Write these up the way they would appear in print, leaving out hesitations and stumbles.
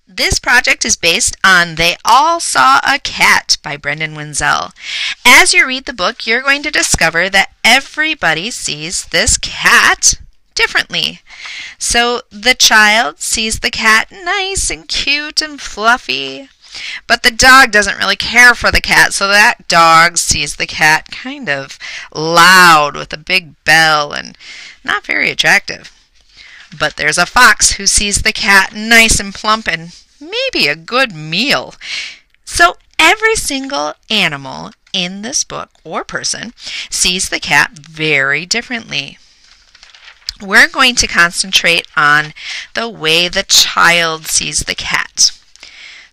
This project is based on They All Saw a Cat by Brendan Wenzel. As you read the book, you're going to discover that everybody sees this cat differently. So the child sees the cat nice and cute and fluffy, but the dog doesn't really care for the cat, so that dog sees the cat kind of loud with a big bell and not very attractive. But there's a fox who sees the cat nice and plump and maybe a good meal. So every single animal in this book or person sees the cat very differently. We're going to concentrate on the way the child sees the cat.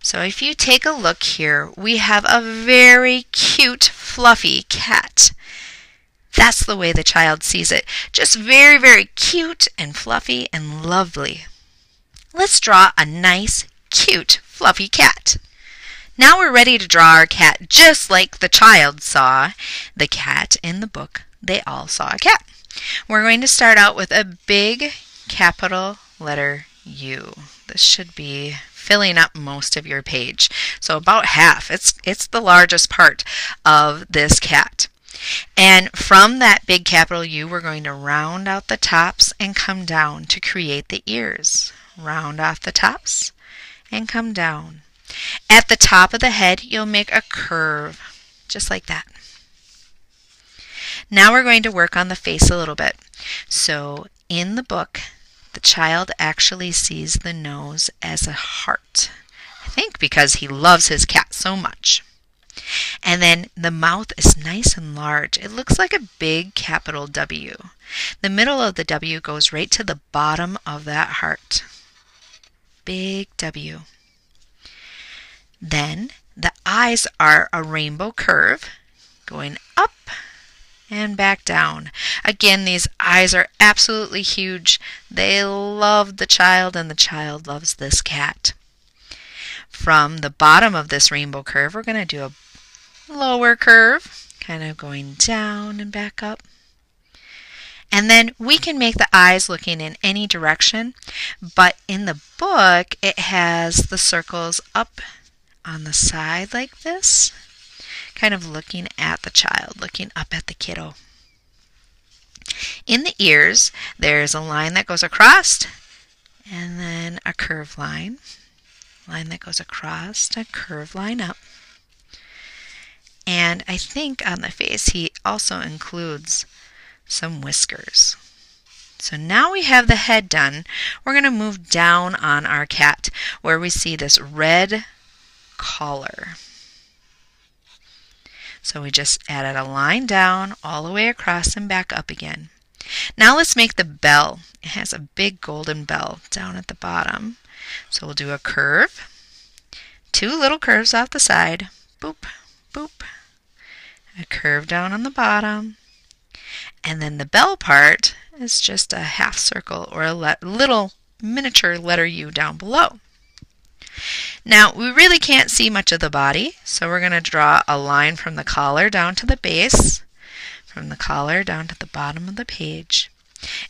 So if you take a look here, we have a very cute, fluffy cat. That's the way the child sees it. Just very, very cute and fluffy and lovely. Let's draw a nice, cute, fluffy cat. Now we're ready to draw our cat just like the child saw the cat in the book, They All Saw a Cat. We're going to start out with a big capital letter U. This should be filling up most of your page. So about half. It's the largest part of this cat. And from that big capital U, we're going to round out the tops and come down to create the ears. Round off the tops and come down. At the top of the head, you'll make a curve, just like that. Now we're going to work on the face a little bit. So in the book, the child actually sees the nose as a heart. I think because he loves his cat so much. And then the mouth is nice and large. It looks like a big capital W. The middle of the W goes right to the bottom of that heart. Big W. Then the eyes are a rainbow curve going up and back down. Again, these eyes are absolutely huge. They love the child and the child loves this cat. From the bottom of this rainbow curve, we're going to do a lower curve, kind of going down and back up. And then we can make the eyes looking in any direction, but in the book it has the circles up on the side like this, kind of looking at the child, looking up at the kiddo. In the ears, there's a line that goes across and then a curved line that goes across, a curved line up. And I think on the face he also includes some whiskers. So now we have the head done. We're going to move down on our cat where we see this red collar. So we just added a line down all the way across and back up again. Now let's make the bell. It has a big golden bell down at the bottom. So we'll do a curve, two little curves off the side, boop, boop, a curve down on the bottom, and then the bell part is just a half circle or a little miniature letter U down below. Now we really can't see much of the body, so we're going to draw a line from the collar down to the base, from the collar down to the bottom of the page.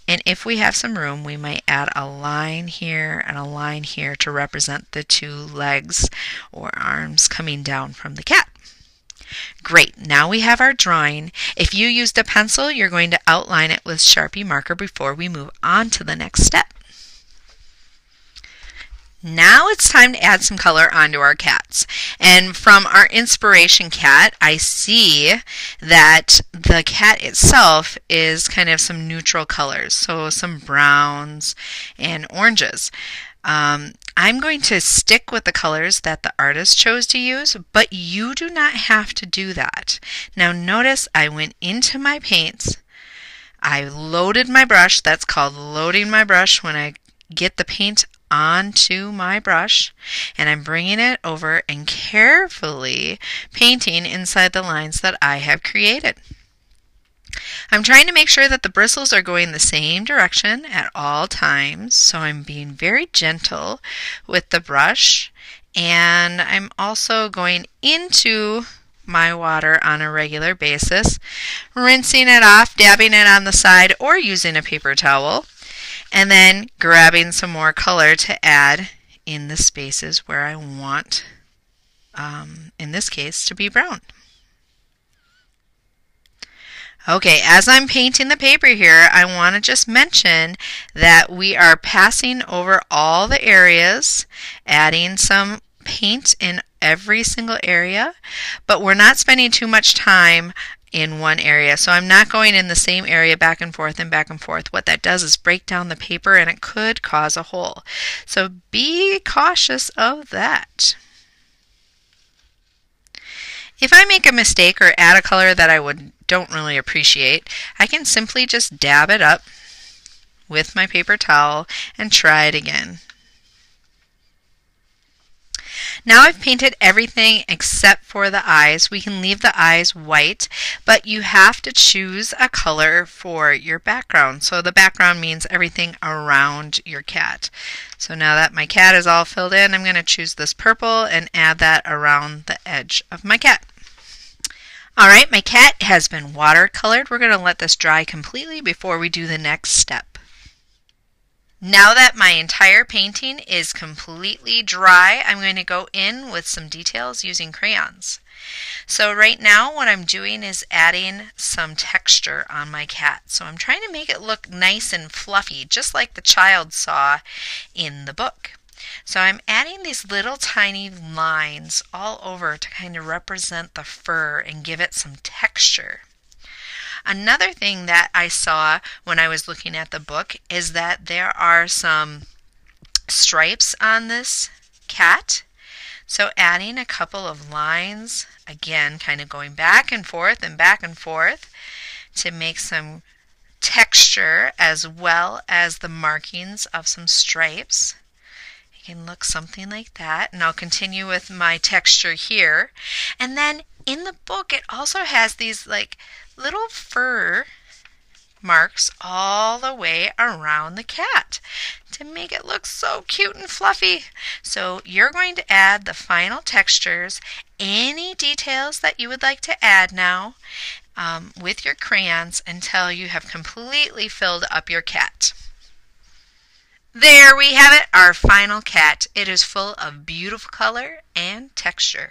And if we have some room, we might add a line here and a line here to represent the two legs or arms coming down from the cat. Great, now we have our drawing. If you used a pencil, you're going to outline it with Sharpie marker before we move on to the next step. Now it's time to add some color onto our cats. And from our inspiration cat, I see that the cat itself is kind of some neutral colors, so some browns and oranges. I'm going to stick with the colors that the artist chose to use, but you do not have to do that. Now notice I went into my paints, I loaded my brush. That's called loading my brush when I get the paint onto my brush, and I'm bringing it over and carefully painting inside the lines that I have created. I'm trying to make sure that the bristles are going the same direction at all times, so I'm being very gentle with the brush, and I'm also going into my water on a regular basis, rinsing it off, dabbing it on the side, or using a paper towel, and then grabbing some more color to add in the spaces where I want, in this case, to be brown. Okay, as I'm painting the paper here, I want to just mention that we are passing over all the areas, adding some paint in every single area, but we're not spending too much time in one area. So I'm not going in the same area back and forth and back and forth. What that does is break down the paper and it could cause a hole. So be cautious of that. If I make a mistake or add a color that I don't really appreciate, I can simply just dab it up with my paper towel and try it again. Now I've painted everything except for the eyes. We can leave the eyes white, but you have to choose a color for your background. So the background means everything around your cat. So now that my cat is all filled in, I'm going to choose this purple and add that around the edge of my cat. Alright, my cat has been watercolored. We're going to let this dry completely before we do the next step. Now that my entire painting is completely dry, I'm going to go in with some details using crayons. So right now what I'm doing is adding some texture on my cat. So I'm trying to make it look nice and fluffy, just like the child saw in the book. So I'm adding these little tiny lines all over to kind of represent the fur and give it some texture. Another thing that I saw when I was looking at the book is that there are some stripes on this cat. So adding a couple of lines, again kind of going back and forth to make some texture as well as the markings of some stripes. It can look something like that, and I'll continue with my texture here. And then in the book it also has these like little fur marks all the way around the cat to make it look so cute and fluffy. So you're going to add the final textures, any details that you would like to add now with your crayons until you have completely filled up your cat. There we have it, our final cat. It is full of beautiful color and texture.